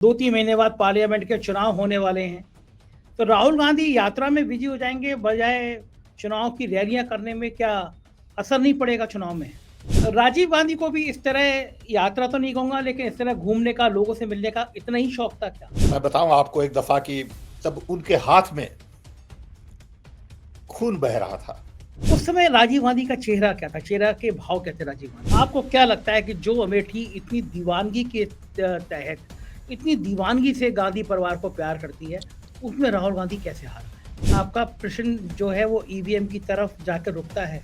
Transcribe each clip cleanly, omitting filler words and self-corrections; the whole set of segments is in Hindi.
2-3 महीने बाद पार्लियामेंट के चुनाव होने वाले हैं, तो राहुल गांधी यात्रा में बिजी हो जाएंगे बजाय चुनाव की रैलियां करने में। क्या असर नहीं पड़ेगा चुनाव में? राजीव गांधी को भी इस तरह यात्रा तो नहीं कहूंगा, लेकिन इस तरह घूमने का, लोगों से मिलने का इतना ही शौक था क्या? मैं बताऊं आपको एक दफा कि तब उनके हाथ में खून बह रहा था। उस समय राजीव गांधी का चेहरा क्या था, चेहरा के भाव क्या थे राजीव गांधी? आपको क्या लगता है कि जो अमेठी इतनी दीवानगी के तहत, इतनी दीवानगी से गांधी परिवार को प्यार करती है, उसमें राहुल गांधी कैसे हार गए? आपका प्रश्न जो है वो ईवीएम की तरफ जाकर रुकता है।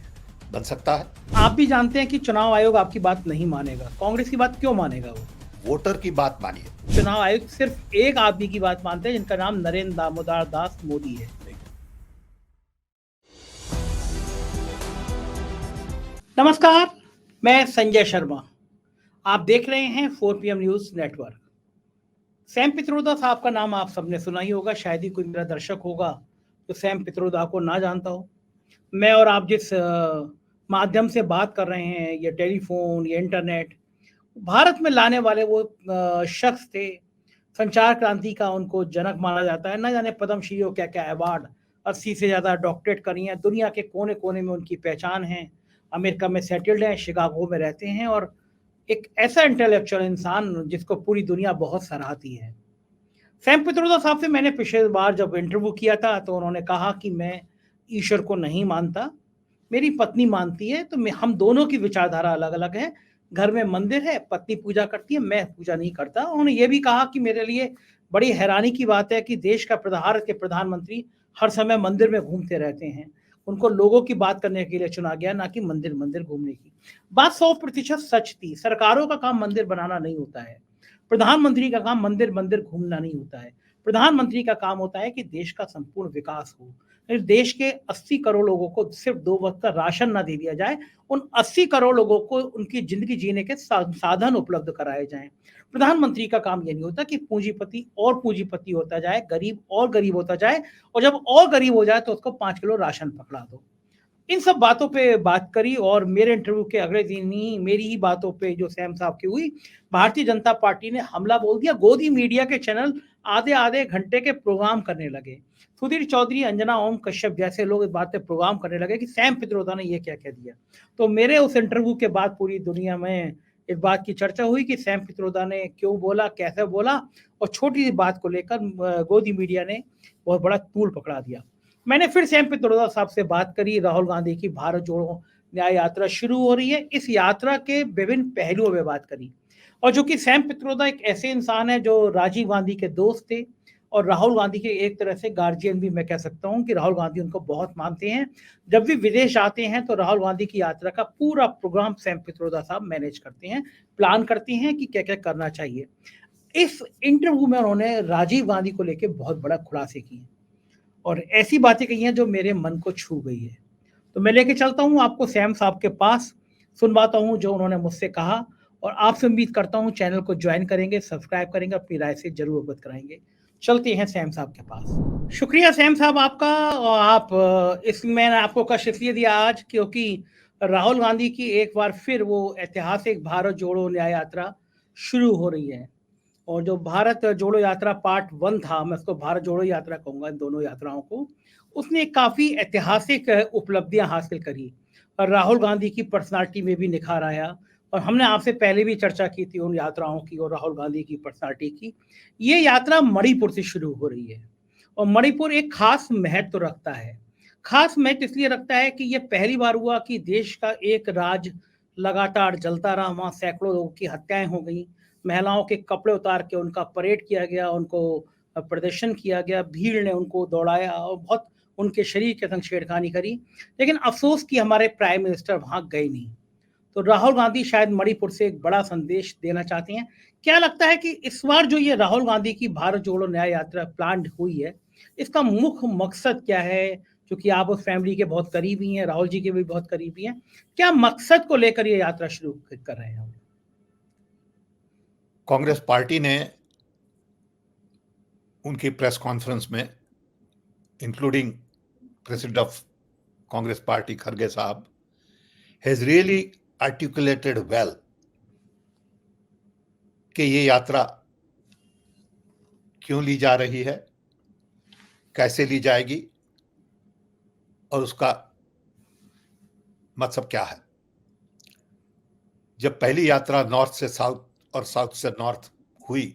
बन सकता है। आप भी जानते हैं कि चुनाव आयोग आपकी बात नहीं मानेगा। कांग्रेस की बात क्यों मानेगा? वो वोटर की बात मानिए। चुनाव आयोग सिर्फ एक आदमी की बात मानते हैं, जिनका नाम नरेंद्र दामोदर दास मोदी है। नमस्कार, मैं संजय शर्मा। आप देख रहे हैं 4 PM news network. Sam Pitroda साहब का नाम आप सबने सुना ही होगा। शायद ही कोई मेरा दर्शक होगा जो सैम पित्रोदा को ना जानता हो। मैं और आप जिस माध्यम से बात कर रहे हैं, या टेलीफोन या इंटरनेट, भारत में लाने वाले वो शख्स थे। संचार क्रांति का उनको जनक माना जाता है। ना जाने पद्मश्री और क्या क्या अवार्ड, 80 से ज़्यादा डॉक्टरेट करी हैं। दुनिया के कोने कोने में उनकी पहचान है। अमेरिका में सेटल्ड हैं, शिकागो में रहते हैं, और एक ऐसा इंटेलेक्चुअल इंसान जिसको पूरी दुनिया बहुत सराहती है। सैम पित्रोदा साहब से मैंने पिछले बार जब इंटरव्यू किया था, तो उन्होंने कहा कि मैं ईश्वर को नहीं मानता, मेरी पत्नी मानती है। तो हम दोनों की विचारधारा अलग अलग है। घर में मंदिर है, पत्नी पूजा करती है, मैं पूजा नहीं करता। उन्होंने ये भी कहा कि मेरे लिए बड़ी हैरानी की बात है कि देश का भारत के प्रधानमंत्री हर समय मंदिर में घूमते रहते हैं। उनको लोगों की बात करने के लिए चुना गया, ना कि मंदिर मंदिर घूमने की। बात 100% सच थी। सरकारों का काम मंदिर बनाना नहीं होता है। प्रधानमंत्री का काम मंदिर मंदिर घूमना नहीं होता है। प्रधानमंत्री का काम होता है कि देश का संपूर्ण विकास हो। देश के 80 करोड़ लोगों को सिर्फ 2 वक्त का राशन ना दे दिया जाए, उन 80 करोड़ लोगों को उनकी जिंदगी जीने के साधन उपलब्ध कराए जाएं। प्रधानमंत्री का काम ये नहीं होता कि पूंजीपति और पूंजीपति होता जाए, गरीब और गरीब होता जाए, और जब और गरीब हो जाए तो उसको 5 किलो राशन पकड़ा दो। इन सब बातों पे बात करी, और मेरे इंटरव्यू के अगले दिन ही मेरी ही बातों पे जो सैम साहब की हुई, भारतीय जनता पार्टी ने हमला बोल दिया। गोदी मीडिया के चैनल आधे आधे घंटे के प्रोग्राम करने लगे। सुधीर चौधरी, अंजना ओम कश्यप जैसे लोग इस बात पे प्रोग्राम करने लगे कि सैम पित्रोदा ने ये क्या कह दिया। तो मेरे उस इंटरव्यू के बाद पूरी दुनिया में इस बात की चर्चा हुई कि सैम पित्रोदा ने क्यों बोला, कैसे बोला, और छोटी सी बात को लेकर गोदी मीडिया ने बहुत बड़ा तूल पकड़ा दिया। मैंने फिर सैम पित्रोदा साहब से बात करी। राहुल गांधी की भारत जोड़ो न्याय यात्रा शुरू हो रही है, इस यात्रा के विभिन्न पहलुओं में बात करी। और जो कि सैम पित्रोदा एक ऐसे इंसान है जो राजीव गांधी के दोस्त थे, और राहुल गांधी के एक तरह से गार्जियन भी मैं कह सकता हूं कि राहुल गांधी उनको बहुत मानते हैं। जब भी विदेश आते हैं तो राहुल गांधी की यात्रा का पूरा प्रोग्राम सैम पित्रोदा साहब मैनेज करते हैं, प्लान करते हैं कि क्या क्या करना चाहिए। इस इंटरव्यू में उन्होंने राजीव गांधी को लेकर बहुत बड़ा खुलासे किए, और ऐसी बातें कही हैं जो मेरे मन को छू गई है। तो मैं लेके चलता हूँ आपको सैम साहब के पास, सुनवाता हूँ जो उन्होंने मुझसे कहा, और आपसे उम्मीद करता हूँ चैनल को ज्वाइन करेंगे, सब्सक्राइब करेंगे, अपनी राय से जरूर अवगत कराएंगे। चलते हैं सैम साहब के पास। शुक्रिया सैम साहब आपका। और आप इसमें मैंने आपको कष्ट इसलिए दिया आज क्योंकि राहुल गांधी की एक बार फिर वो ऐतिहासिक भारत जोड़ो न्याय यात्रा शुरू हो रही है। और जो भारत जोड़ो यात्रा पार्ट 1 था, मैं उसको भारत जोड़ो यात्रा कहूंगा इन दोनों यात्राओं को, उसने काफी ऐतिहासिक उपलब्धियां हासिल करी, और राहुल गांधी की पर्सनालिटी में भी निखार आया। और हमने आपसे पहले भी चर्चा की थी उन यात्राओं की और राहुल गांधी की पर्सनालिटी की। ये यात्रा मणिपुर से शुरू हो रही है, और मणिपुर एक खास महत्व रखता है। खास महत्व इसलिए रखता है कि यह पहली बार हुआ कि देश का एक राज्य लगातार जलता रहा। वहां सैकड़ों लोगों की हत्याएं हो गई, महिलाओं के कपड़े उतार के उनका परेड किया गया, उनको प्रदर्शन किया गया, भीड़ ने उनको दौड़ाया और बहुत उनके शरीर के संग छेड़खानी करी। लेकिन अफसोस कि हमारे प्राइम मिनिस्टर वहां गए नहीं। तो राहुल गांधी शायद मणिपुर से एक बड़ा संदेश देना चाहते हैं। क्या लगता है कि इस बार जो ये राहुल गांधी की भारत जोड़ो न्याय यात्रा प्लान हुई है, इसका मुख्य मकसद क्या है? क्योंकि आप उस फैमिली के बहुत करीबी हैं, राहुल जी के भी बहुत करीबी हैं। क्या मकसद को लेकर ये यात्रा शुरू कर रहे हैं? कांग्रेस पार्टी ने उनकी प्रेस कॉन्फ्रेंस में, including president of Congress party Kharge साहब, हैज रियली आर्टिकुलेटेड वेल कि ये यात्रा क्यों ली जा रही है, कैसे ली जाएगी और उसका मतलब क्या है। जब पहली यात्रा नॉर्थ से साउथ और साउथ से नॉर्थ हुई,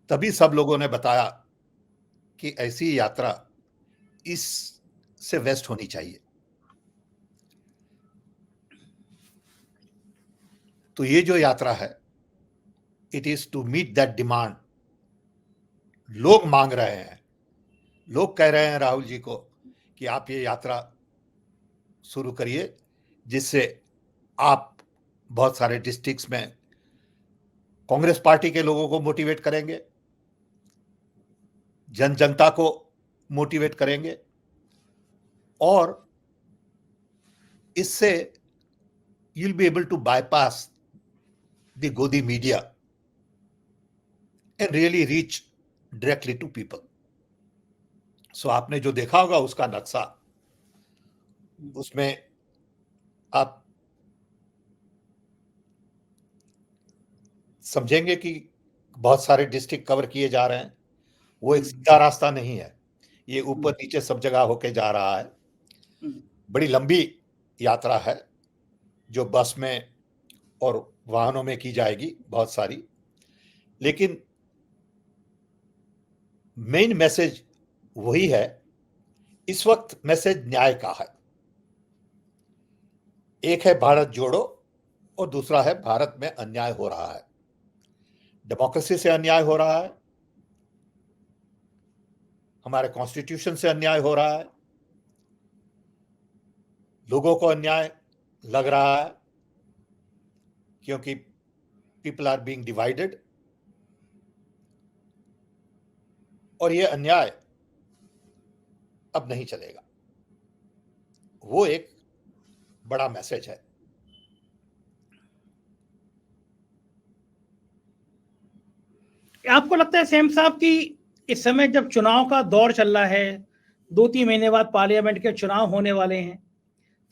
तभी सब लोगों ने बताया कि ऐसी यात्रा ईस्ट से वेस्ट होनी चाहिए। तो ये जो यात्रा है, it is to meet that demand. लोग मांग रहे हैं, लोग कह रहे हैं राहुल जी को कि आप ये यात्रा शुरू करिए, जिससे आप बहुत सारे डिस्ट्रिक्ट्स में कांग्रेस पार्टी के लोगों को मोटिवेट करेंगे, जन जनता को मोटिवेट करेंगे, और इससे you will be able to bypass the godi media and really reach directly to people. So आपने जो देखा होगा उसका नक्शा, उसमें आप समझेंगे कि बहुत सारे डिस्ट्रिक्ट कवर किए जा रहे हैं। वो एक सीधा रास्ता नहीं है, ये ऊपर नीचे सब जगह होके जा रहा है। बड़ी लंबी यात्रा है जो बस में और वाहनों में की जाएगी, बहुत सारी। लेकिन मेन मैसेज वही है। इस वक्त मैसेज न्याय का है। एक है भारत जोड़ो और दूसरा है भारत में अन्याय हो रहा है, डेमोक्रेसी से अन्याय हो रहा है, हमारे कॉन्स्टिट्यूशन से अन्याय हो रहा है, लोगों को अन्याय लग रहा है क्योंकि पीपल आर बीइंग डिवाइडेड। और ये अन्याय अब नहीं चलेगा। वो एक बड़ा मैसेज है। आपको लगता है सैम साहब कि इस समय जब चुनाव का दौर चल रहा है, 2-3 महीने बाद पार्लियामेंट के चुनाव होने वाले हैं,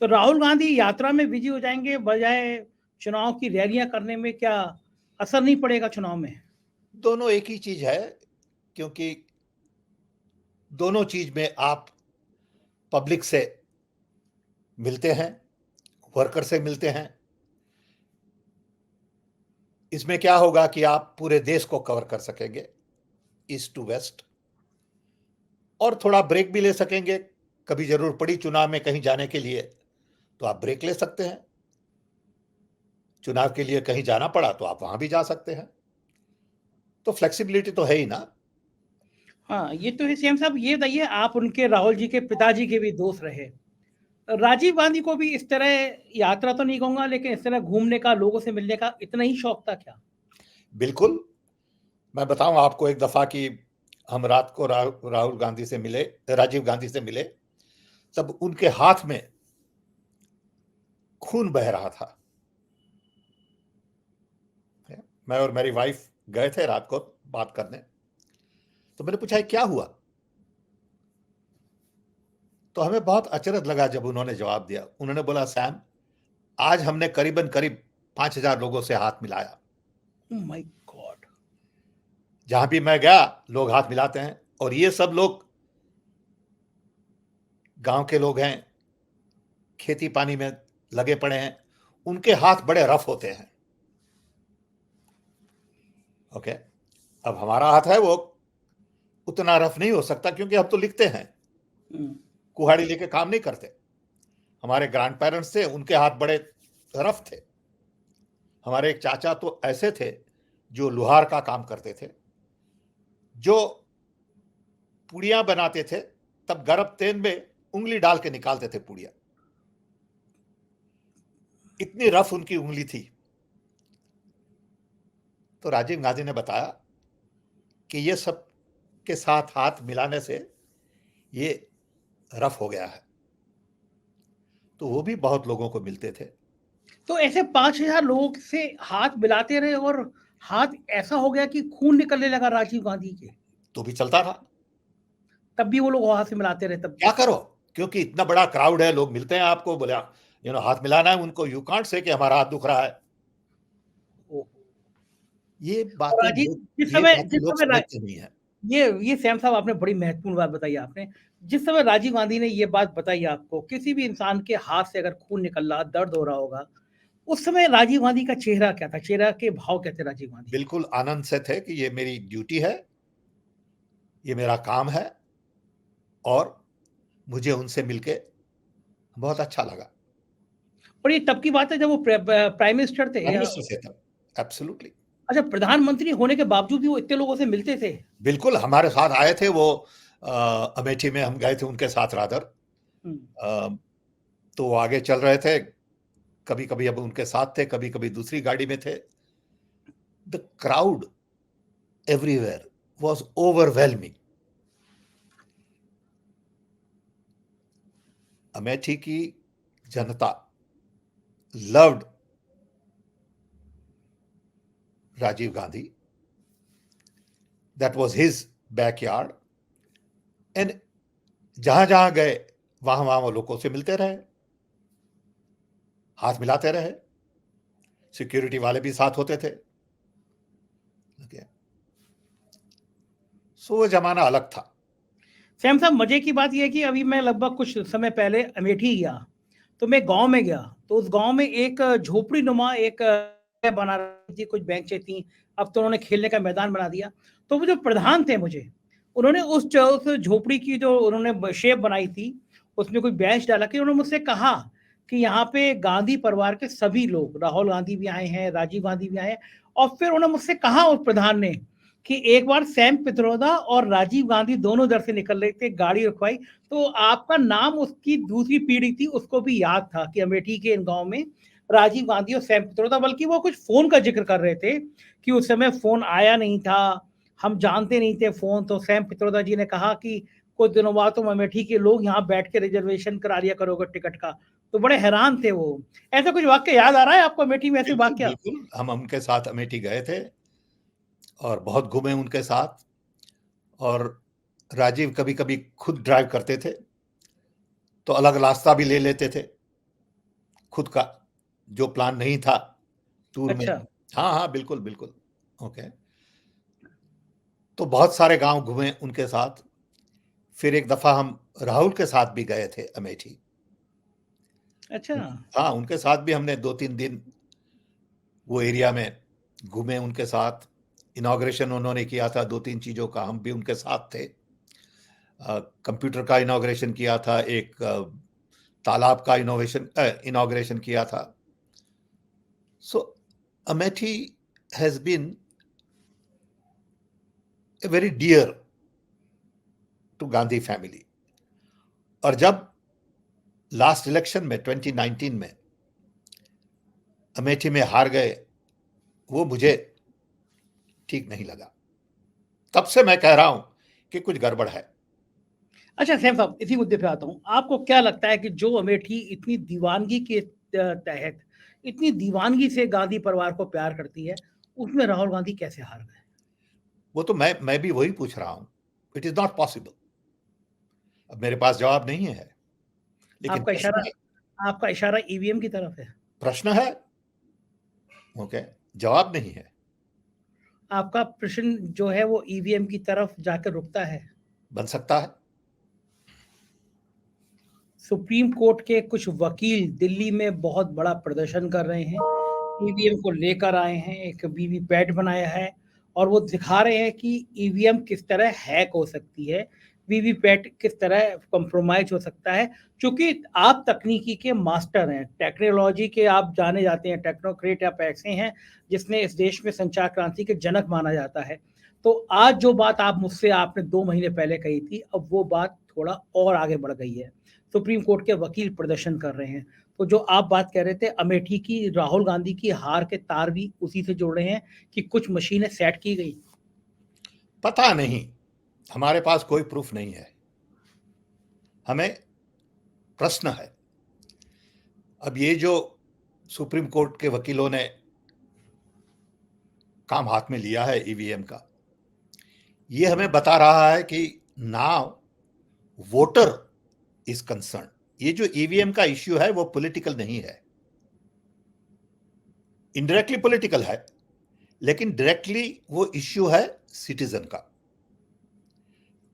तो राहुल गांधी यात्रा में बिजी हो जाएंगे बजाय चुनाव की रैलियां करने में? क्या असर नहीं पड़ेगा चुनाव में? दोनों एक ही चीज है, क्योंकि दोनों चीज में आप पब्लिक से मिलते हैं, वर्कर से मिलते हैं। इसमें क्या होगा कि आप पूरे देश को कवर कर सकेंगे, ईस्ट टू वेस्ट, और थोड़ा ब्रेक भी ले सकेंगे। कभी जरूर पड़ी चुनाव में कहीं जाने के लिए तो आप ब्रेक ले सकते हैं। चुनाव के लिए कहीं जाना पड़ा तो आप वहां भी जा सकते हैं। तो फ्लेक्सिबिलिटी तो है ही ना। हाँ, ये तो है। सीएम साहब, ये बताइए, आप उनके, राहुल जी के पिताजी के भी दोस्त रहे। राजीव गांधी को भी इस तरह यात्रा तो नहीं कहूंगा, लेकिन इस तरह घूमने का, लोगों से मिलने का इतना ही शौक था क्या? बिल्कुल। मैं बताऊं आपको, एक दफा कि हम रात को राहुल गांधी से मिले, राजीव गांधी से मिले, तब उनके हाथ में खून बह रहा था। मैं और मेरी वाइफ गए थे रात को बात करने, तो मैंने पूछा क्या हुआ। तो हमें बहुत अचरज लगा जब उन्होंने जवाब दिया। उन्होंने बोला, सैम, आज हमने करीब 5,000 लोगों से हाथ मिलाया। Oh my God. जहां भी मैं गया लोग हाथ मिलाते हैं, और ये सब लोग गांव के लोग हैं, खेती पानी में लगे पड़े हैं, उनके हाथ बड़े रफ होते हैं। ओके, अब हमारा हाथ है वो उतना रफ नहीं हो सकता, क्योंकि हम तो लिखते हैं, कुहाड़ी लेके काम नहीं करते। हमारे ग्रैंड पेरेंट्स थे, उनके हाथ बड़े रफ थे। हमारे एक चाचा तो ऐसे थे जो लोहार का काम करते थे, जो पुड़ियां बनाते थे तब गर्म तेल में उंगली डाल के निकालते थे पुड़िया। इतनी रफ उनकी उंगली थी। तो राजीव गांधी ने बताया कि ये सब के साथ हाथ मिलाने से ये रफ हो गया है। तो वो भी बहुत लोगों को मिलते थे। तो ऐसे 5,000 लोगों से हाथ मिलाते रहे और हाथ ऐसा हो गया कि खून निकलने लगा राजीव गांधी के? तो भी चलता था। तब भी वो लोग हाथ से मिलाते रहे? तब क्या करो, क्योंकि इतना बड़ा क्राउड है, लोग मिलते हैं आपको, बोले हाथ मिलाना है उनको, यू कांट से कि हमारा हाथ दुख रहा है। ये और बातें राजीव, लोग, ये बातें लोग समझते नहीं है। ये सैम साहब आपने बड़ी महत्वपूर्ण बात बताई आपने। जिस समय राजीव गांधी ने ये बात बताई आपको, किसी भी इंसान के हाथ से अगर खून निकल रहा, दर्द हो रहा होगा, उस समय राजीव गांधी का चेहरा क्या था? चेहरा के भाव क्या थे राजीव गांधी के? बिल्कुल आनंद से थे कि ये मेरी ड्यूटी है, ये मेरा काम है और मुझे उनसे मिलके बहुत अच्छा लगा। और ये तब की बात है जब वो प्राइम मिनिस्टर थे प्राइम या मिनिस्टर से तब, एब्सोल्युटली। अच्छा, प्रधानमंत्री होने के बावजूद भी वो इतने लोगों से मिलते थे? बिल्कुल हमारे साथ आए थे वो, अमेठी में हम गए थे उनके साथ रादर। हुँ। तो वो आगे चल रहे थे, कभी-कभी अब उनके साथ थे, कभी-कभी दूसरी गाड़ी में थे। The crowd everywhere was overwhelming. Amethi की जनता loved Rajiv Gandhi. That was his backyard and जहां-जहां गए वहां-वहां वो लोगों से मिलते रहे, हाथ मिलाते रहे। सिक्योरिटी वाले भी साथ होते थे। ओके, सो वो जमाना अलग था। सैम साहब, मज़े की बात ये है कि अभी मैं लगभग कुछ समय पहले अमेठी गया, तो मैं गाँव में गया, तो उस गाँव में एक झोपड़ी-नुमा एक बना रखी थी, कुछ बेंचें थीं, अब तो उन्होंने खेलने का मैदान बना दिया। तो वो जो प्रधान थे उन्होंने उस झोपड़ी की जो उन्होंने शेप बनाई थी, उसमें कोई बेंच डाला के उन्होंने मुझसे कहा कि यहाँ पे गांधी परिवार के सभी लोग, राहुल गांधी भी आए हैं, राजीव गांधी भी आए हैं, और फिर उन्होंने मुझसे कहा उस प्रधान ने कि एक बार सैम पित्रोदा और राजीव गांधी दोनों इधर से निकल रहे थे, गाड़ी रुकवाई, तो आपका नाम उसकी दूसरी पीढ़ी थी उसको भी याद था कि अमेठी के इन गांव में राजीव गांधी और सैम पित्रोदा, बल्कि वो कुछ फोन का जिक्र कर रहे थे कि उस समय फोन आया नहीं था, हम जानते नहीं थे फोन। तो सैम पित्रोदा जी ने कहा कि कुछ दिनों बाद तुम अमेठी के लोग यहाँ बैठ के रिजर्वेशन करा लिया करोगे टिकट का। तो बड़े हैरान थे वो। ऐसा कुछ वाक्य याद आ रहा है आपको अमेठी में, ऐसे बिल्कुल, वाक्य? बिल्कुल, हम उनके साथ अमेठी गए थे और बहुत घूमे उनके साथ। और राजीव कभी-कभी खुद ड्राइव करते थे, तो अलग रास्ता भी ले लेते थे, खुद का, जो प्लान नहीं था टूर में। अच्छा। हाँ, हाँ, बिल्कुल, बिल्कुल। ओके। तो बहुत सारे गाँव घूमे उनके साथ। फिर एक दफ़ा हम राहुल के साथ भी गए थे अमेठी। अच्छा। हाँ, उनके साथ भी हमने 2-3 दिन वो एरिया में घूमे उनके साथ। इनॉग्रेशन उन्होंने किया था 2-3 चीज़ों का, हम भी उनके साथ थे। कंप्यूटर का इनॉग्रेशन किया था, एक तालाब का इनॉग्रेशन किया था। So Amethi has been a very dear to Gandhi family. और जब लास्ट इलेक्शन में 2019 में अमेठी में हार गए, वो मुझे ठीक नहीं लगा। तब से मैं कह रहा हूं कि कुछ गड़बड़ है। अच्छा सैम साहब, इसी मुद्दे पे आता हूँ। आपको क्या लगता है कि जो अमेठी इतनी दीवानगी के तहत, इतनी दीवानगी से गांधी परिवार को प्यार करती है, उसमें राहुल गांधी कैसे हार गए? वो तो मैं भी वही पूछ रहा हूं। It is not possible. अब मेरे पास जवाब नहीं है, लेकिन आपका इशारा आपका इशारा ईवीएम की तरफ है। प्रश्न है। ओके, जवाब नहीं है। आपका प्रश्न जो है वो ईवीएम की तरफ जाकर रुकता है। बन सकता है। सुप्रीम कोर्ट के कुछ वकील दिल्ली में बहुत बड़ा प्रदर्शन कर रहे हैं, ईवीएम को लेकर आए हैं, एक वीवीपैट बनाया है और वो दिखा रहे हैं कि ईवीएम किस तरह हैक हो सकती है, वीवीपैट किस तरह कॉम्प्रोमाइज हो सकता है। चूंकि आप तकनीकी के मास्टर हैं, टेक्नोलॉजी के आप जाने जाते हैं, टेक्नोक्रेट आप ऐसे हैं जिसने इस देश में संचार क्रांति के जनक माना जाता है। तो आज जो बात आप मुझसे आपने 2 महीने पहले कही थी, अब वो बात थोड़ा और आगे बढ़ गई है। सुप्रीम कोर्ट के वकील प्रदर्शन कर रहे हैं। तो जो आप बात कह रहे थे अमेठी की, राहुल गांधी की हार के तार भी उसी से जुड़ रहे हैं कि कुछ मशीनें सेट की गई। पता नहीं, हमारे पास कोई प्रूफ नहीं है। हमें प्रश्न है। अब ये जो सुप्रीम कोर्ट के वकीलों ने काम हाथ में लिया है ईवीएम का, ये हमें बता रहा है कि नाउ वोटर इज कंसर्न। ये जो ईवीएम का इश्यू है वो पॉलिटिकल नहीं है, इनडायरेक्टली पॉलिटिकल है, लेकिन डायरेक्टली वो इश्यू है सिटीजन का।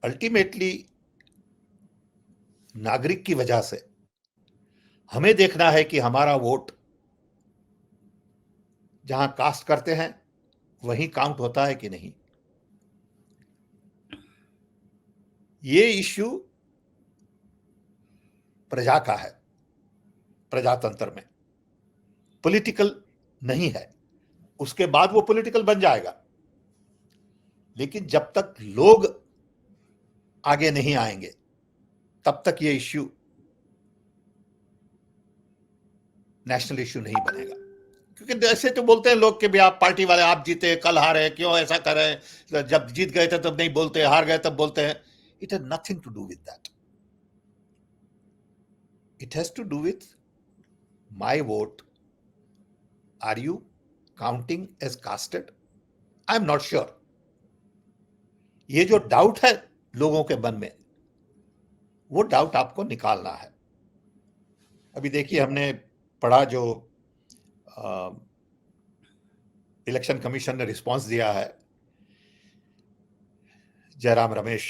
अल्टीमेटली नागरिक की वजह से हमें देखना है कि हमारा वोट जहां कास्ट करते हैं वहीं काउंट होता है कि नहीं। ये इश्यू प्रजा का है, प्रजातंत्र में पॉलिटिकल नहीं है। उसके बाद वो पॉलिटिकल बन जाएगा, लेकिन जब तक लोग आगे नहीं आएंगे तब तक ये इश्यू नेशनल इश्यू नहीं बनेगा। क्योंकि ऐसे तो बोलते हैं लोग कि भी आप पार्टी वाले, आप जीते कल हारे, क्यों ऐसा कर रहे हैं, जब जीत गए थे तब नहीं बोलते, हार गए तब बोलते हैं। It has nothing to do with that. It has to do with my vote, are you counting as casted? I am not sure. ये जो डाउट है लोगों के मन में, वो डाउट आपको निकालना है। अभी देखिए, हमने पढ़ा जो इलेक्शन कमीशन ने रिस्पांस दिया है जयराम रमेश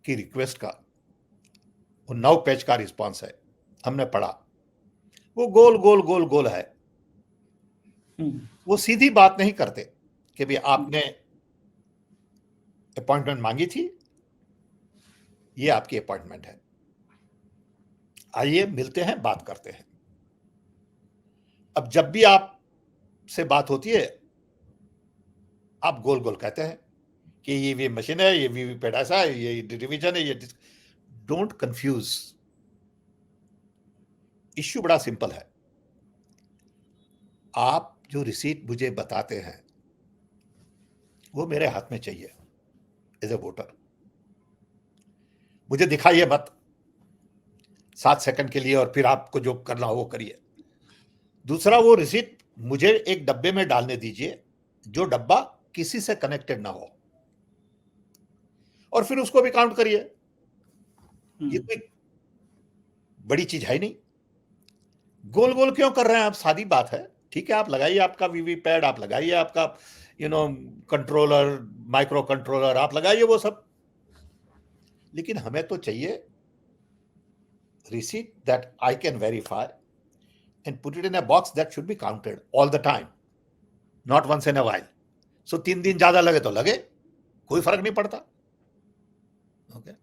की रिक्वेस्ट का, वो 9 पेज का रिस्पांस है, हमने पढ़ा। वो गोल गोल गोल गोल है। वो सीधी बात नहीं करते कि भी आपने अपॉइंटमेंट मांगी थी, ये आपकी अपॉइंटमेंट है, आइए मिलते हैं, बात करते हैं। अब जब भी आप से बात होती है, आप गोल गोल कहते हैं कि ये वी मशीन है, ये वीवीपैट ऐसा है, ये डिवीजन है, ये। Don't confuse. इश्यू बड़ा सिंपल है। आप जो रिसीट मुझे बताते हैं वो मेरे हाथ में चाहिए एज ए वोटर। मुझे दिखाइए मत 7 सेकंड के लिए और फिर आपको जो करना हो वो करिए। दूसरा, वो रिसीट मुझे एक डब्बे में डालने दीजिए, जो डब्बा किसी से कनेक्टेड ना हो, और फिर उसको भी काउंट करिए। ये कोई बड़ी चीज है नहीं। गोल गोल क्यों कर रहे हैं आप? सादी बात है। ठीक है, आप लगाइए आपका वीवीपैट, आप लगाइए आपका कंट्रोलर, माइक्रो कंट्रोलर, आप लगाइए वो सब, लेकिन हमें तो चाहिए receipt that I can verify and put it in a box that should be counted all the time, not once in a while. So 3 दिन ज्यादा लगे तो लगे, कोई फर्क नहीं पड़ता। Okay?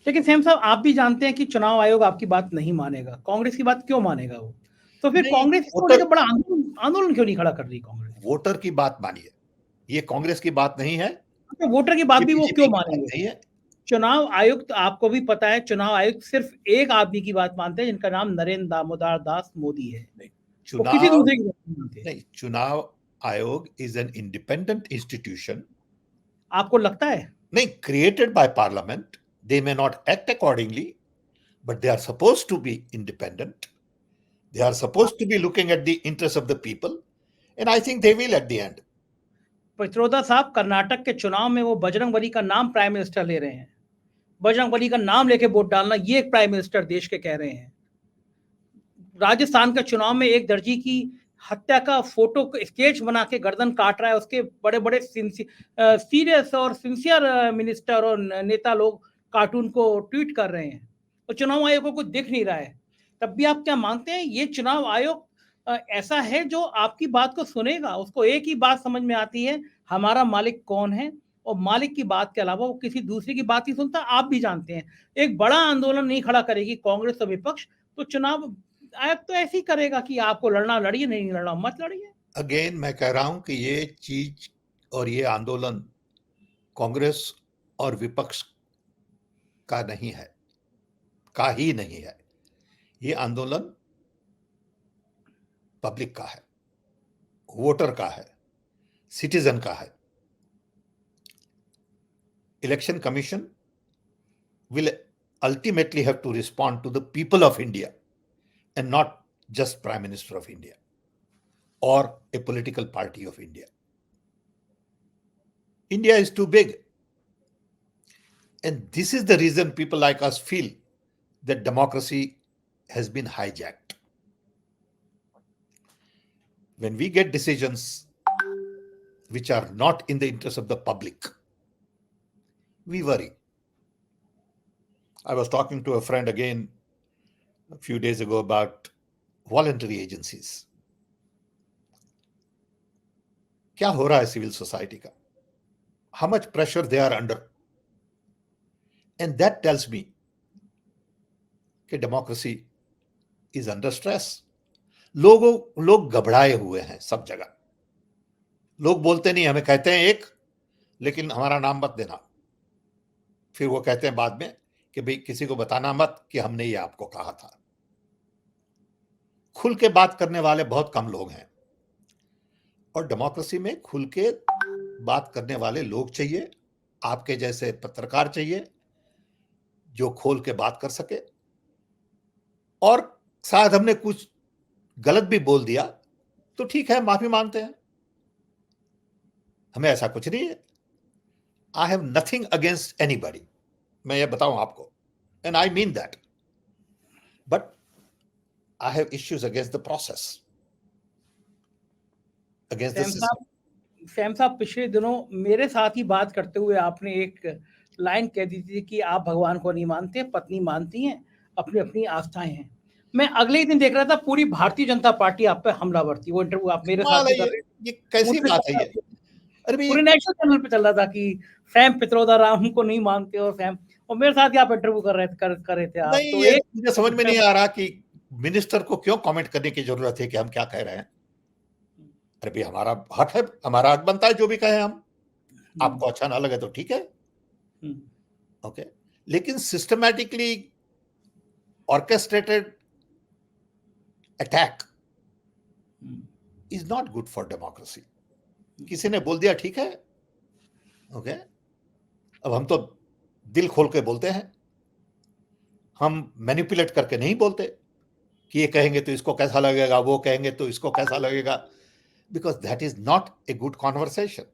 लेकिन सेम साहब, आप भी जानते हैं कि चुनाव आयोग आपकी बात नहीं मानेगा। कांग्रेस की बात क्यों मानेगा वो? तो फिर कांग्रेस इसको लेकर बड़ा आंदोलन क्यों नहीं खड़ा कर रही कांग्रेस? वोटर की बात मानिए, ये कांग्रेस की बात नहीं है। तो वोटर की बात भी वो क्यों मानेंगे? नहीं है। चुनाव आयुक्त, आपको भी पता है, चुनाव आयुक्त सिर्फ एक आदमी की बात मानते हैं, जिनका नाम नरेंद्र दामोदर दास मोदी है। वो किसी दूसरे की बात नहीं मानते। नहीं, चुनाव आयोग इज एन इंडिपेंडेंट इंस्टीट्यूशन। आपको लगता है? नहीं, created by parliament. They may not act accordingly, but they are supposed to be independent. They are supposed to be looking at the interests of the people, and I think they will at the end. Pitroda साहब, कर्नाटक के चुनाव में वो बजरंगबली का नाम प्राइम मिनिस्टर ले रहे हैं। बजरंगबली का नाम लेके वोट डालना, ये एक प्राइम मिनिस्टर देश के कह रहे हैं। राजस्थान के चुनाव में एक दर्जी की हत्या का फोटो स्केच बना के गर्दन काट रहा है, उसके बड़े बड़े सीरियस और सिंसियर मिनिस्टर और नेता लोग कार्टून को ट्वीट कर रहे हैं, तो चुनाव आयोग को कुछ दिख नहीं रहा है। तब भी आप क्या मानते हैं ये चुनाव आयोग ऐसा है जो आपकी बात को सुनेगा? उसको एक ही बात समझ में आती है, हमारा मालिक कौन है, और मालिक की बात के अलावा वो किसी दूसरे की बात ही सुनता। आप भी जानते हैं, एक बड़ा आंदोलन नहीं खड़ा करेगी कांग्रेस और विपक्ष, तो चुनाव आयोग तो ऐसे ही करेगा कि आपको लड़ना लड़िए, नहीं लड़ना मत लड़िए। अगेन मैं कह रहा हूं कि ये चीज और ये आंदोलन कांग्रेस और विपक्ष का नहीं है, का ही नहीं है। ये आंदोलन पब्लिक का है, वोटर का है, सिटीजन का है। Election commission will ultimately have to respond to the people of India and not just Prime Minister of India or a political party of India. India is too big. And this is the reason people like us feel that democracy has been hijacked. When we get decisions which are not in the interest of the public, we worry. I was talking to a friend again a few days ago about voluntary agencies. क्या हो रहा है सिविल सोसाइटी का? How much pressure they are under? And that tells me कि डेमोक्रेसी इज अंडर स्ट्रेस. लोग घबराए हुए हैं सब जगह. लोग बोलते नहीं, हमें कहते हैं एक, लेकिन हमारा नाम मत देना. फिर वो कहते हैं बाद में कि भाई किसी को बताना मत कि हमने ये आपको कहा था. खुल के बात करने वाले बहुत कम लोग हैं, और डेमोक्रेसी में खुल के बात करने वाले लोग चाहिए. आपके जैसे पत्रकार चाहिए जो खोल के बात कर सके. और शायद हमने कुछ गलत भी बोल दिया तो ठीक है, माफी मांगते हैं. हमें ऐसा कुछ नहीं है. I have nothing against anybody, मैं ये बताऊं आपको, and I mean that. But I have issues against the process, against the system. Sam साहब, पिछले दिनों मेरे साथ ही बात करते हुए आपने एक लाइन कह दी थी कि आप भगवान को नहीं मानते, पत्नी मानती हैं, अपनी अपनी आस्थाएं हैं. मैं अगले ही दिन देख रहा था पूरी भारतीय जनता पार्टी आप पे हमलावर थी. वो इंटरव्यू आप मेरे साथ ही कर रहे थे. ये कैसी बात है ये? अरे पूरे नेशनल चैनल पे चल रहा था कि सैम पित्रोदा राम को नहीं मानते, और सैम, और मेरे साथ ही आप इंटरव्यू कर रहे थे आप. नहीं, तो ये मुझे समझ में नहीं आ रहा कि मिनिस्टर को क्यों कमेंट करने की जरूरत है कि हम क्या कह रहे हैं. अरे भाई, हमारा हक है, हमारा हक बनता है जो भी कहें हम. आपको अच्छा ना लगे तो ठीक है, ओके. लेकिन systematically orchestrated attack is not good for democracy. किसी ने बोल दिया ठीक है, ओके. अब हम तो दिल खोल के बोलते हैं, हम मैनिपुलेट करके नहीं बोलते कि ये कहेंगे तो इसको कैसा लगेगा, वो कहेंगे तो इसको कैसा लगेगा, because that is not a good conversation.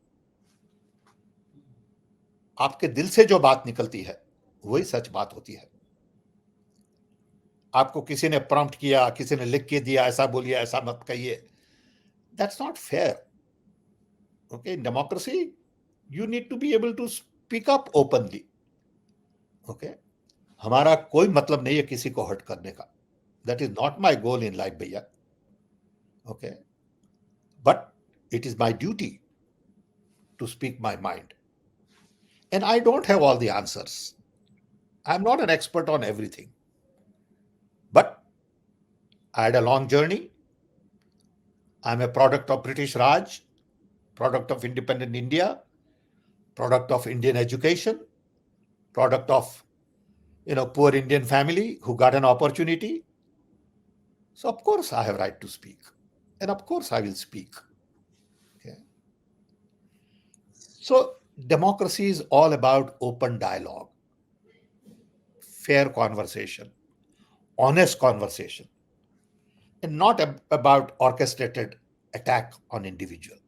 आपके दिल से जो बात निकलती है वही सच बात होती है. आपको किसी ने प्रॉम्प्ट किया, किसी ने लिख के दिया, ऐसा बोलिए, ऐसा मत कहिए, that's not fair. Okay, in democracy you need to be able to speak up openly. Okay, हमारा कोई मतलब नहीं है किसी को हर्ट करने का. That is not my goal in life भैया. Okay, but it is my duty to speak my mind. And I don't have all the answers. I'm not an expert on everything. But I had a long journey. I'm a product of British Raj, product of independent India, product of Indian education, product of, poor Indian family who got an opportunity. So of course I have right to speak. And of course I will speak. Okay. So democracy is all about open dialogue, fair conversation, honest conversation, and not about orchestrated attack on individual.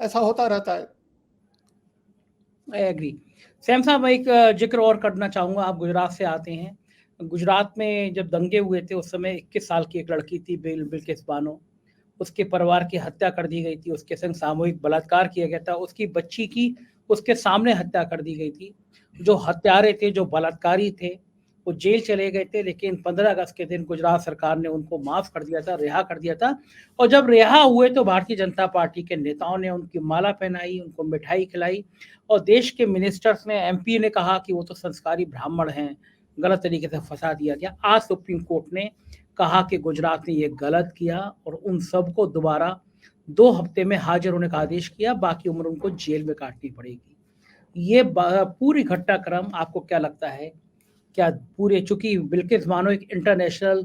ऐसा होता रहता है. I agree. सैम साहब, मैं एक जिक्र और करना चाहूँगा. आप गुजरात से आते हैं. गुजरात में जब दंगे हुए थे उस समय 21 साल की एक लड़की थी बिल्किस बानो. उसके परिवार की हत्या कर दी गई थी, उसके संग सामूहिक बलात्कार किया गया था, उसकी बच्ची की उसके सामने हत्या कर दी गई थी. जो हत्यारे थे, जो बलात्कारी थे, वो जेल चले गए थे, लेकिन 15 अगस्त के दिन गुजरात सरकार ने उनको माफ़ कर दिया था, रिहा कर दिया था. और जब रिहा हुए तो भारतीय जनता पार्टी के नेताओं ने उनकी माला पहनाई, उनको मिठाई खिलाई, और देश के मिनिस्टर्स ने, एमपी ने कहा कि वो तो संस्कारी ब्राह्मण हैं, गलत तरीके से फंसा दिया गया. आज सुप्रीम कोर्ट ने कहा कि गुजरात ने ये गलत किया और उन सबको दोबारा 2 हफ्ते में हाजिर होने का आदेश किया. बाकी उम्र उनको जेल में काटनी पड़ेगी. ये पूरी घटनाक्रम आपको क्या लगता है? क्या पूरे, चूंकि बिल्किस बानो एक इंटरनेशनल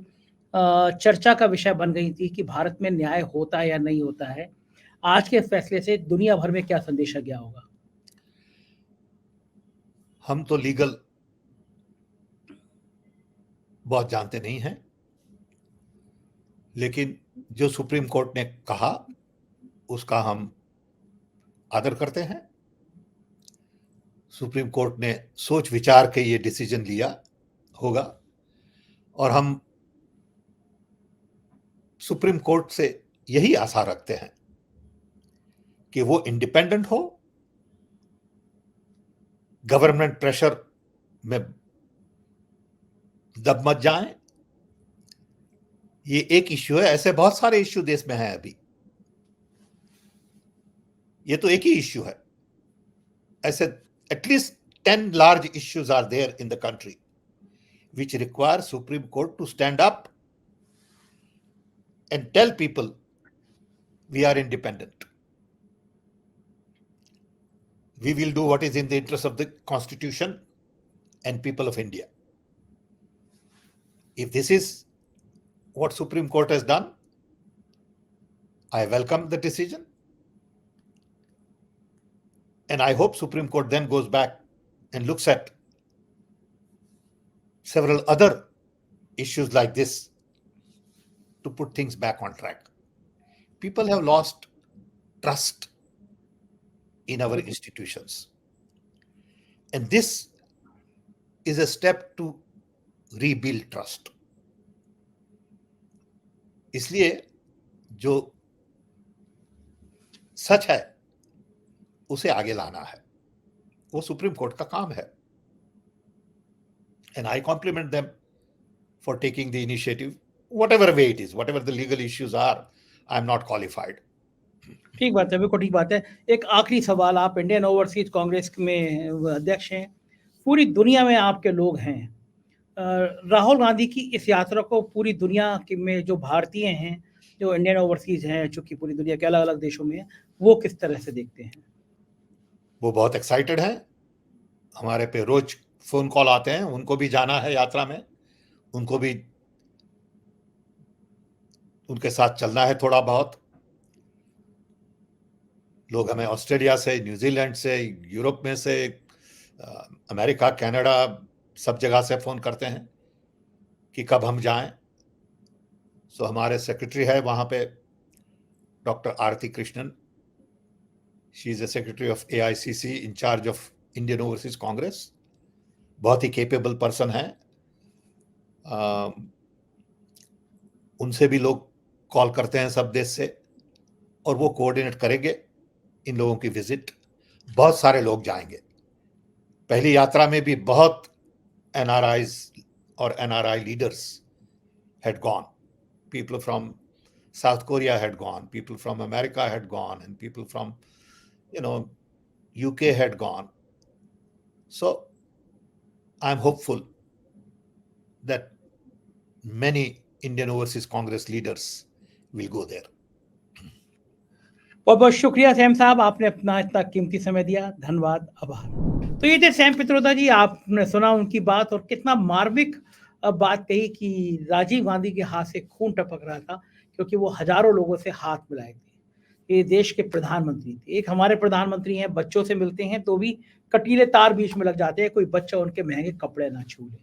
चर्चा का विषय बन गई थी कि भारत में न्याय होता है या नहीं होता है, आज के फैसले से दुनिया भर में क्या संदेशा गया होगा? हम तो लीगल बहुत जानते नहीं हैं, लेकिन जो सुप्रीम कोर्ट ने कहा उसका हम आदर करते हैं. सुप्रीम कोर्ट ने सोच विचार के ये डिसीजन लिया होगा, और हम सुप्रीम कोर्ट से यही आशा रखते हैं कि वो इंडिपेंडेंट हो, गवर्नमेंट प्रेशर में दब मत जाएं। ये एक इश्यू है, ऐसे बहुत सारे इश्यू देश में हैं अभी। ये तो एक ही इश्यू है, ऐसे at least 10 large issues are there in the country which require Supreme Court to stand up and tell people we are independent. We will do what is in the interest of the Constitution and people of India. If this is what Supreme Court has done, I welcome the decision. And I hope Supreme Court then goes back and looks at several other issues like this to put things back on track. People have lost trust in our institutions. And this is a step to rebuild trust. इसलिए जो सच है उसे आगे लाना है, वो सुप्रीम कोर्ट का काम है. And I compliment them for taking the initiative, whatever way it is, whatever the legal issues are. I am not qualified. ठीक बात है, बिल्कुल ठीक बात है. एक आखिरी सवाल, आप इंडियन ओवरसीज कांग्रेस में अध्यक्ष हैं, पूरी दुनिया में आपके लोग हैं. राहुल गांधी की इस यात्रा को पूरी दुनिया में जो भारतीय हैं, जो इंडियन ओवरसीज हैं, चूंकि पूरी दुनिया के अलग अलग देशों में, वो किस तरह से देखते हैं? वो बहुत एक्साइटेड हैं. हमारे पे रोज फोन कॉल आते हैं, उनको भी जाना है यात्रा में, उनको भी उनके साथ चलना है थोड़ा बहुत. लोग हमें ऑस्ट्रेलिया से, न्यूजीलैंड से, यूरोप में से, अमेरिका, कनाडा, सब जगह से फोन करते हैं कि कब हम जाएं. सो हमारे सेक्रेटरी है वहां पे, doctor Aarti Krishnan. She is the secretary of AICC in charge of Indian overseas Congress. बहुत ही केपेबल पर्सन है. उनसे भी लोग कॉल करते हैं सब देश से, और वो कोऑर्डिनेट करेंगे इन लोगों की विजिट. बहुत सारे लोग जाएंगे. पहली यात्रा में भी बहुत NRIs और NRI leaders had gone. People from South Korea had gone. People from America had gone, and people from, UK had gone. So I'm hopeful that many Indian Overseas Congress leaders will go there. बहुत बहुत शुक्रिया सैम साहब, आपने अपना इतना कीमती समय दिया. धन्यवाद, आभार. तो ये थे सैम पित्रोदा जी. आपने सुना उनकी बात, और कितना मार्मिक बात कही कि राजीव गांधी के हाथ से खून टपक रहा था, क्योंकि वो हजारों लोगों से हाथ मिलाए थे. ये देश के प्रधानमंत्री थे. एक हमारे प्रधानमंत्री हैं, बच्चों से मिलते हैं तो भी कटीले तार बीच में लग जाते हैं, कोई बच्चा उनके महंगे कपड़े ना छू ले.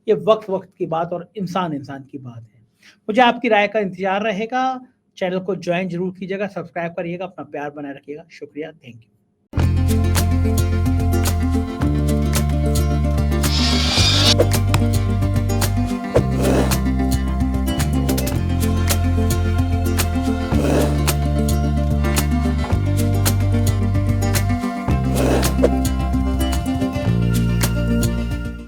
ये वक्त वक्त की बात और इंसान इंसान की बात है. मुझे आपकी राय का इंतजार रहेगा. चैनल को ज्वाइन जरूर कीजिएगा, सब्सक्राइब करिएगा, अपना प्यार बनाए रखिएगा. शुक्रिया, थैंक यू.